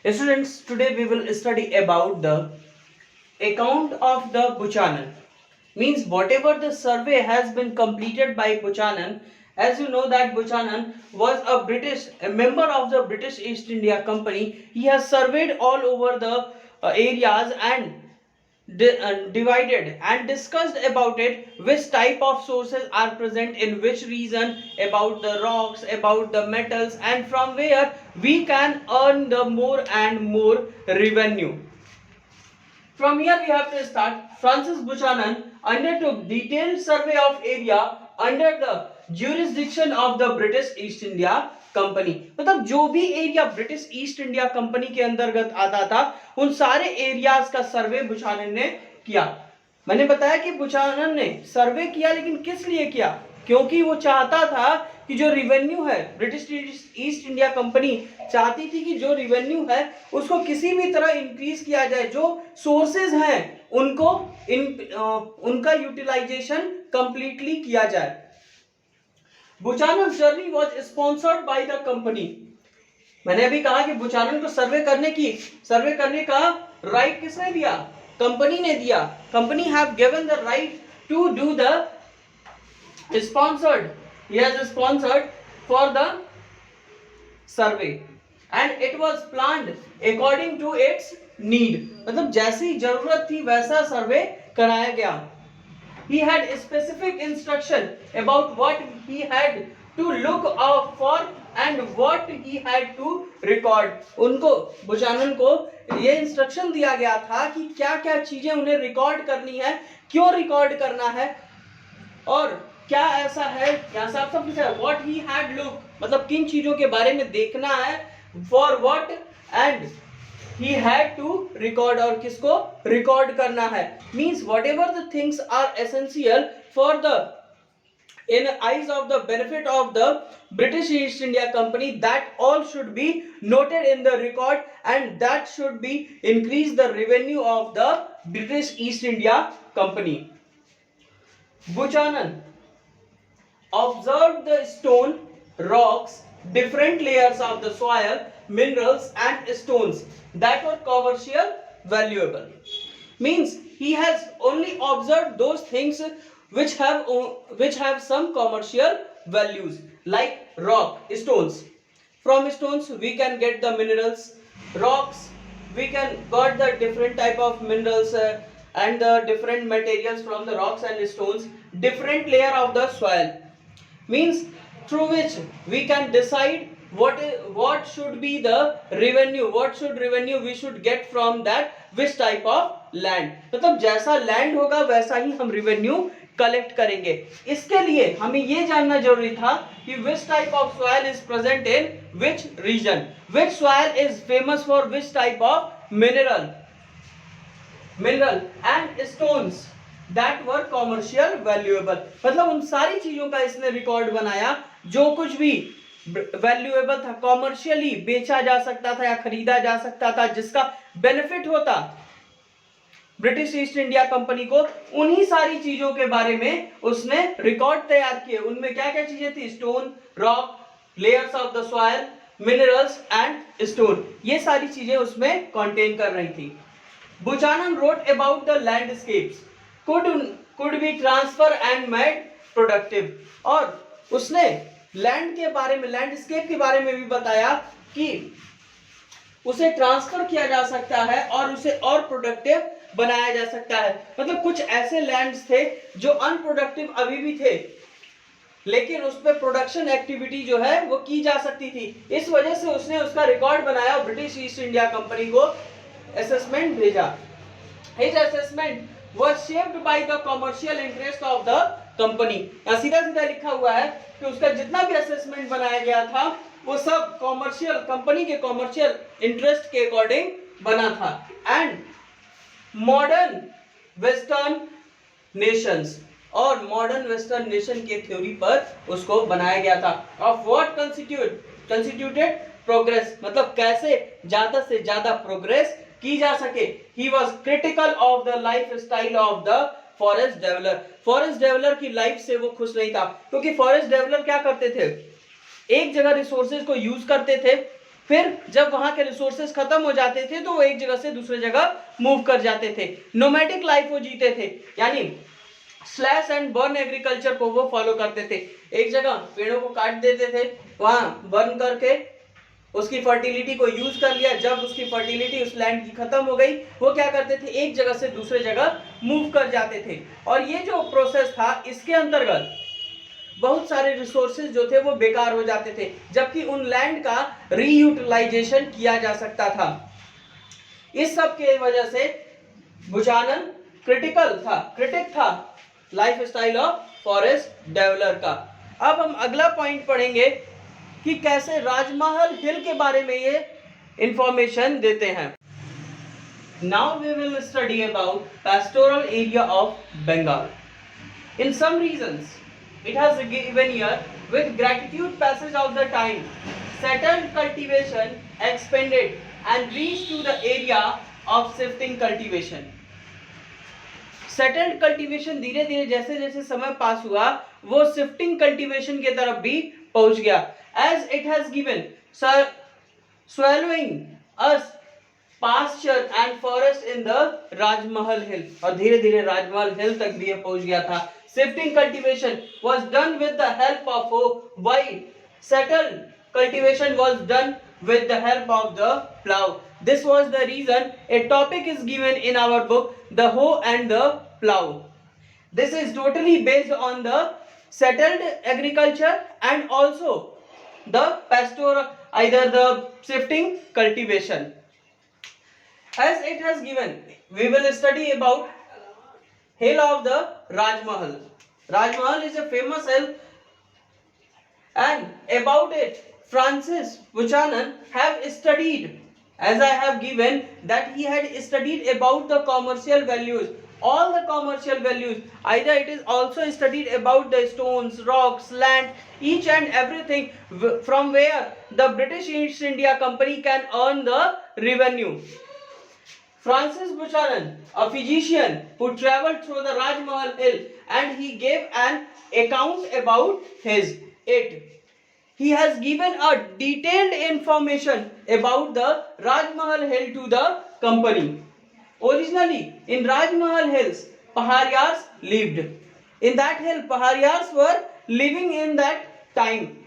Students, today we will study about the account of the Buchanan. Means whatever the survey has been completed by Buchanan. As you know that Buchanan was a member of the British East India Company. He has surveyed all over the areas and divided and discussed about it, which type of sources are present in which region, about the rocks, about the metals, and from where we can earn the more and more revenue. From here we have to start. Francis Buchanan undertook detailed survey of area under the jurisdiction of the British East India company. मतलब जो भी area British east India company के अंतर्गत आता था उन सारे areas का सर्वे बुचानन ने किया. मैंने बताया कि बुचानन ने सर्वे किया, लेकिन किस लिए किया? क्योंकि वो चाहता था कि जो रिवेन्यू है, ब्रिटिश ईस्ट इंडिया कंपनी चाहती थी कि जो रिवेन्यू है उसको किसी भी तरह इंक्रीज किया जाए, जो सोर्सेज हैं उनको उनका यूटिलाइजेशन कंप्लीटली किया जाए. Buchanan journey was sponsored by the company. मैंने अभी कहा कि बुचानन को सर्वे करने का राइट किसने दिया? कंपनी ने दिया. Company have given the right to do the sponsored. He has sponsored for the survey and it was planned according to its need. मतलब जैसी जरूरत थी वैसा सर्वे कराया गया. He had specific instruction about what he had to look out for and what he had to record. उनको बुचानन को ये इंस्ट्रक्शन दिया गया था कि क्या क्या चीजें उन्हें रिकॉर्ड करनी है, क्यों रिकॉर्ड करना है और क्या ऐसा है, क्या साफ साफ लिखा है व्हाट ही हैड लुक, मतलब किन चीजों के बारे में देखना है, for what and he had to record और किसको रिकॉर्ड करना है. Means whatever the things are essential for the in eyes of the benefit of the British East India Company, that all should be noted in the record and that should be increase the revenue of the British East India Company. Buchanan observed the stone, rocks, different layers of the soil, minerals and stones that were commercial valuable. Means he has only observed those things which have some commercial values, like rock, stones. From stones we can get the minerals, rocks we can got the different type of minerals and the different materials from the rocks and stones, different layer of the soil. Means through which we can decide what should be the revenue, we should get from that which type of land. मतलब जैसा land होगा वैसा ही हम revenue collect करेंगे. इसके लिए हमें ये जानना जरूरी था कि which type of soil is present in which region, which soil is famous for which type of mineral and stones that were commercial valuable. मतलब उन सारी चीजों का इसने रिकॉर्ड बनाया जो कुछ भी वैल्यूएबल था, कॉमर्शियली बेचा जा सकता था या खरीदा जा सकता था, जिसका बेनिफिट होता ब्रिटिश ईस्ट इंडिया कंपनी को. उन्हीं सारी चीजों के बारे में उसने रिकॉर्ड तैयार किए. उनमें क्या क्या चीजें थी? Stone, rock, layers of the soil, minerals and stone. ये सारी चीजें उसमें कंटेन कर रही थी. Buchanan wrote about the landscapes could be transfer and made productive. और उसने लैंड के बारे में, लैंडस्केप के बारे में भी बताया कि उसे ट्रांसफर किया जा सकता है और उसे और प्रोडक्टिव बनाया जा सकता है. मतलब कुछ ऐसे लैंड्स थे जो अनप्रोडक्टिव अभी भी थे, लेकिन उस पर प्रोडक्शन एक्टिविटी जो है वो की जा सकती थी. इस वजह से उसने उसका रिकॉर्ड बनाया और ब्रिटिश ईस्ट इंडिया कंपनी को असेसमेंट भेजा. His assessment was shaped by the commercial interest of the company. सीधा सीधा लिखा हुआ है कि उसका जितना भी असेसमेंट बनाया गया था वो सब कॉमर्शियल, कंपनी के कॉमर्शियल इंटरेस्ट के अकॉर्डिंग बना था. एंड मॉडर्न वेस्टर्न नेशंस और मॉडर्न वेस्टर्न नेशन के थ्योरी पर उसको बनाया गया था. ऑफ व्हाट कंस्टिट्यूटेड प्रोग्रेस, मतलब कैसे ज्यादा से ज्यादा प्रोग्रेस की जा सके. He was critical of the life style of the forest developer. Forest developer की लाइफ से वो खुश नहीं था, क्योंकि फॉरेस्ट डेवलपर क्या करते थे? एक जगह रिसोर्सेज को यूज करते थे, फिर जब वहां के रिसोर्सेज खत्म हो जाते थे तो वो एक जगह से दूसरे जगह मूव कर जाते थे, नोमैडिक लाइफ वो जीते थे, यानी स्लैश एंड बर्न एग्रीकल्चर को वो फॉलो करते थे। एक जगह पेड़ों को काट देते थे, वहां बर्न करके उसकी फर्टिलिटी को यूज कर लिया, जब उसकी फर्टिलिटी उस लैंड की खत्म हो गई, वो क्या करते थे, एक जगह से दूसरे जगह मूव कर जाते थे। और ये जो प्रोसेस था, इसके अंतर्गत बहुत सारे रिसोर्सेज जो थे वो बेकार हो जाते थे, जबकि उन लैंड का रीयूटिलाइजेशन किया जा सकता था। इस सब के वजह से बुचानन क्रिटिक था life style of forest developer का। अब हम अगला पॉइंट पढ़ेंगे कि कैसे राजमहल हिल के बारे में ये इंफॉर्मेशन देते हैं। Now we will study about pastoral area of Bengal. In some regions, it has given here with gratitude passage of the time, settled cultivation expanded and reached to the area of shifting cultivation. Settled cultivation धीरे धीरे जैसे जैसे समय पास हुआ वो shifting cultivation की तरफ भी पहुंच गया। As it has given swallowing us pasture and forest in the राजमहल हिल, और धीरे धीरे राजमहल हिल तक भी पहुंच गया था। Shifting cultivation was done with the help of hoe, while settled cultivation was done with the help of the plow. This was the reason a topic is given in our book, the hoe and the plow. This is totally based on the settled agriculture and also the pastoral, either the shifting cultivation. As it has given, we will study about hill of the Rajmahal. Rajmahal is a famous hill, and about it Francis Buchanan have studied, as I have given, that he had studied about the commercial values, all the commercial values, either it is also studied about the stones, rocks, land, each and everything from where the British East India Company can earn the revenue. Francis Buchanan, a physician who traveled through the Rajmahal hill, and he gave an account about it. He has given a detailed information about the Rajmahal hill to the company. Originally, in Rajmahal hills, Pahariyars lived. In that hill, Pahariyars were living in that time.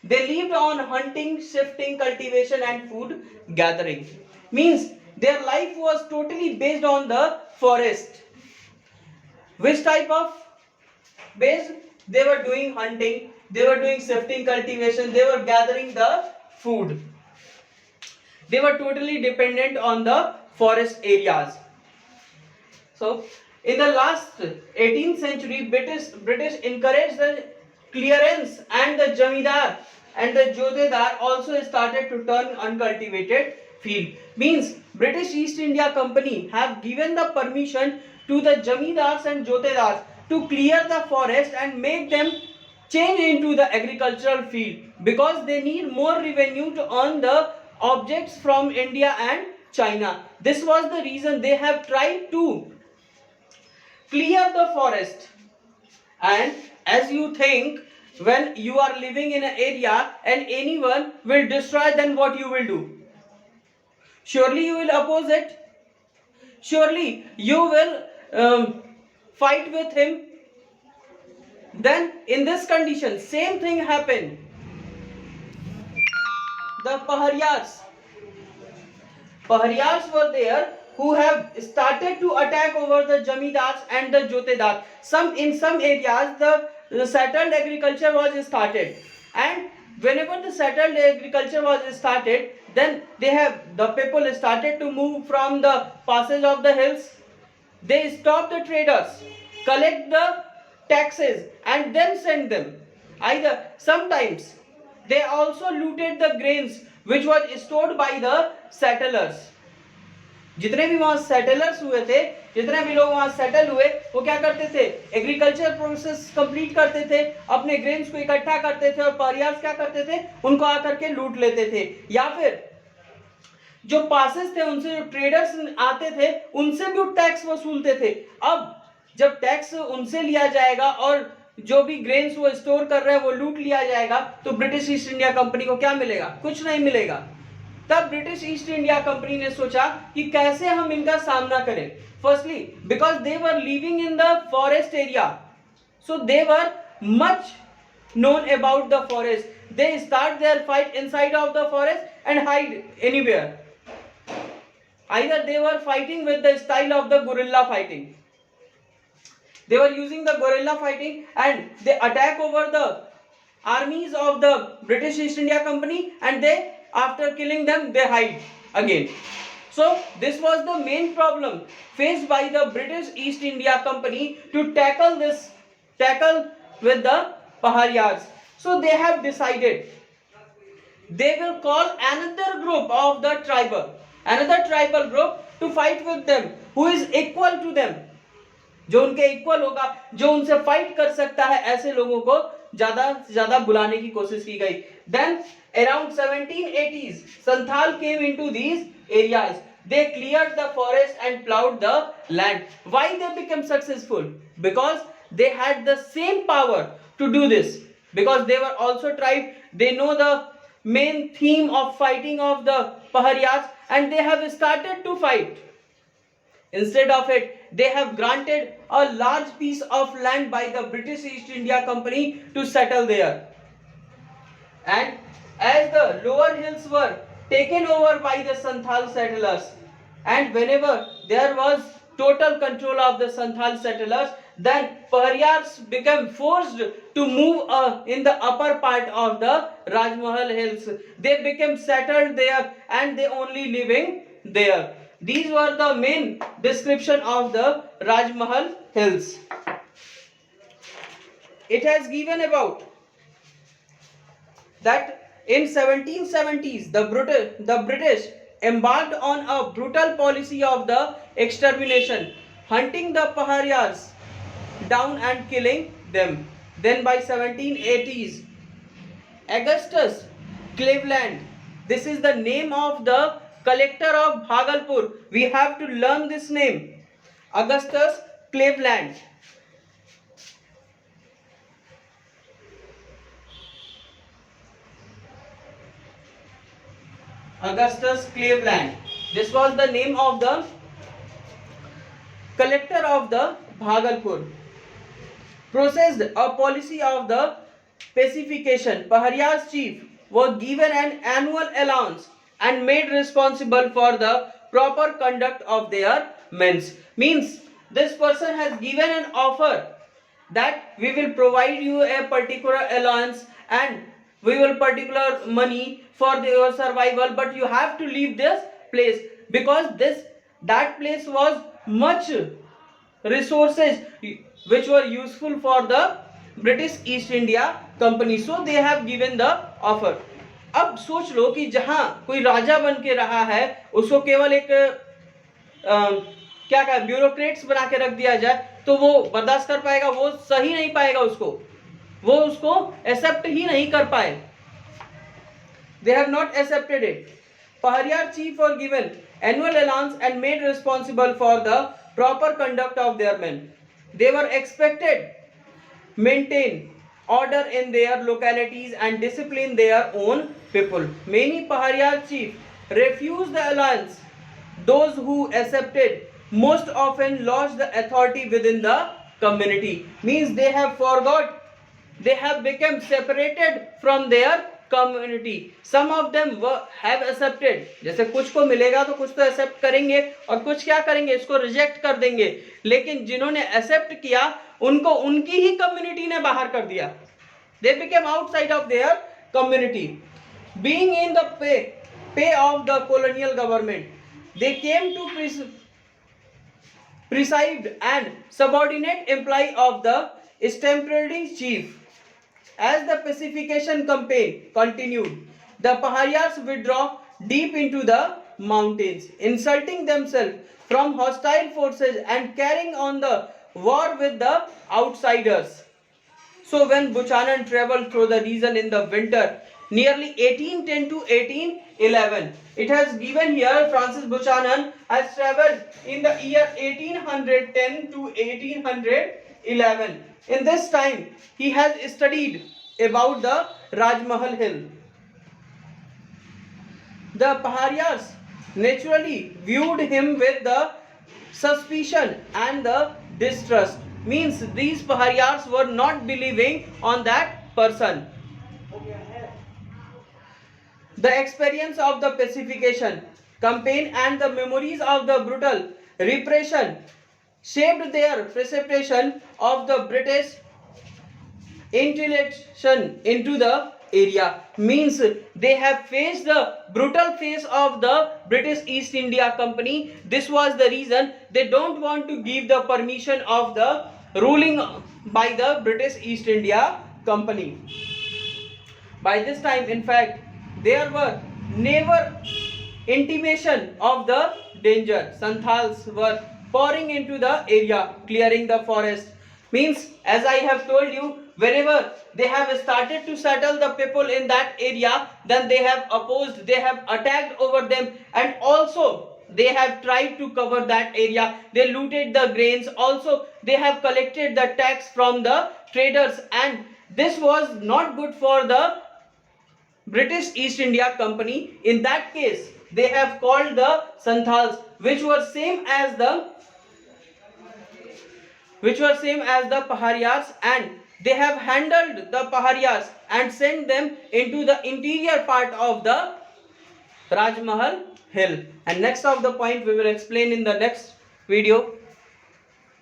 They lived on hunting, shifting, cultivation and food gathering. Means their life was totally based on the forest. Which type of base? They were doing hunting, they were doing shifting cultivation, they were gathering the food. They were totally dependent on the forest areas. So in the last 18th century, British encouraged the clearance, and the jamidar and the jotedar also started to turn uncultivated field. Means British East India Company have given the permission to the jamidars and jotedars to clear the forest and make them change into the agricultural field, because they need more revenue to earn the objects from India and China. This was the reason they have tried to clear the forest. And as you think, when you are living in an area and anyone will destroy, then what you will do? Surely you will oppose it. Surely you will fight with him. Then in this condition, same thing happened. The Pahariyars were there, who have started to attack over the jamidars and the jotedars. In some areas the settled agriculture was started, and whenever the settled agriculture was started, then the people started to move from the passage of the hills. They stopped the traders, collect the taxes and then send them. Either sometimes they also looted the grains which was stored by the settlers. जितने भी वहां settlers हुए थे, जितने भी लोग वहां settle हुए, वो क्या करते थे? एग्रीकल्चर प्रोसेस कंप्लीट करते थे, अपने ग्रेन्स को इकट्ठा करते थे, और पारियार्स क्या करते थे? उनको आकर के लूट लेते थे, या फिर जो पासेस थे उनसे जो ट्रेडर्स आते थे उनसे भी टैक्स वसूलते थे। अब जब टैक्स उनसे लिया जाएगा और जो भी ग्रेन्स वो स्टोर कर रहे हैं वो लूट लिया जाएगा, तो ब्रिटिश ईस्ट इंडिया कंपनी को क्या मिलेगा? कुछ नहीं मिलेगा। तब ब्रिटिश ईस्ट इंडिया कंपनी ने सोचा कि कैसे हम इनका सामना करें. Firstly because they were living in the forest area, so they were much known about the forest. They start their fight inside of the forest and hide anywhere. Either they were fighting with the style of the guerrilla fighting. They were using the guerrilla fighting and they attack over the armies of the British East India Company, and they, after killing them, they hide again. So this was the main problem faced by the British East India Company to tackle with the Pahariyas. So they have decided they will call another group of the tribal group to fight with them, who is equal to them, जो उनके equal होगा, जो उनसे fight कर सकता है. ऐसे लोगों को ज्यादा से ज्यादा बुलाने की कोशिश की गई. Then around 1780s, Santhal came into these areas. They cleared the forest and plowed the land. Why they became successful? Because they had the same power to do this, because they were also tribe. They know the main theme of fighting of the Pahariyas, and they have started to fight. Instead of it, they have granted a large piece of land by the British East India Company to settle there. And as the lower hills were taken over by the Santhal settlers, and whenever there was total control of the Santhal settlers, then Pahariyas became forced to move in the upper part of the Rajmahal hills. They became settled there and they only living there. These were the main description of the Rajmahal hills. It has given about that in 1770s the British embarked on a brutal policy of the extermination, hunting the Pahariyas down and killing them. Then by 1780s, Augustus Cleveland, this is the name of the collector of Bhagalpur. We have to learn this name, Augustus Cleveland. Augustus Cleveland. This was the name of the collector of the Bhagalpur. Processed a policy of the pacification. Pahariyas chief was given an annual allowance and made responsible for the proper conduct of their men. Means this person has given an offer that we will provide you a particular allowance and we will particular money for your survival, but you have to leave this place, because that place was much resources which were useful for the British East India Company. So they have given the offer. अब सोच लो कि जहां कोई राजा बन के रहा है उसको केवल एक क्या कहा ब्यूरोक्रेट्स बना के रख दिया जाए, तो वो बर्दाश्त कर पाएगा? वो सही नहीं पाएगा, वो उसको एक्सेप्ट ही नहीं कर पाए. They have not accepted it. Pahariyar chief were given annual allowance and made responsible for the proper conduct of their men. They were expected maintain order in their localities and discipline their own people. Many Pahariyar chiefs refused the alliance. Those who accepted most often lost the authority within the community. Means they have forgot, they have become separated from their community. Some of them have accepted. जैसे कुछ को मिलेगा तो कुछ तो accept करेंगे और कुछ क्या करेंगे, इसको रिजेक्ट कर देंगे. लेकिन जिन्होंने एक्सेप्ट किया उनको उनकी ही कम्युनिटी ने बाहर कर दिया. They became outside of their community. Being in the pay of the colonial government, they came to preside and subordinate employee of the extemporary chief. As the pacification campaign continued, the Pahariyars withdraw deep into the mountains, insulting themselves from hostile forces and carrying on the war with the outsiders. So when Buchanan traveled through the region in the winter, nearly 1810 to 1811, it has given here Francis Buchanan has traveled in the year 1810 to 1811. In this time, he has studied about the Rajmahal Hill. The Paharias naturally viewed him with the suspicion and the distrust. Means these Paharias were not believing on that person. The experience of the pacification campaign and the memories of the brutal repression shaped their perception of the British intellection into the area. Means they have faced the brutal face of the British East India Company. This was the reason they don't want to give the permission of the ruling by the British East India Company. By this time, in fact, there were never intimation of the danger. Santhals were pouring into the area, clearing the forest. Means, as I have told you, whenever they have started to settle the people in that area, then they have opposed, they have attacked over them, and also they have tried to cover that area. They looted the grains. Also, they have collected the tax from the traders, and this was not good for the British East India Company. In that case, they have called the Santhals, which were same as the Paharias, and they have handled the Paharias and sent them into the interior part of the Rajmahal hill. And next of the point we will explain in the next video.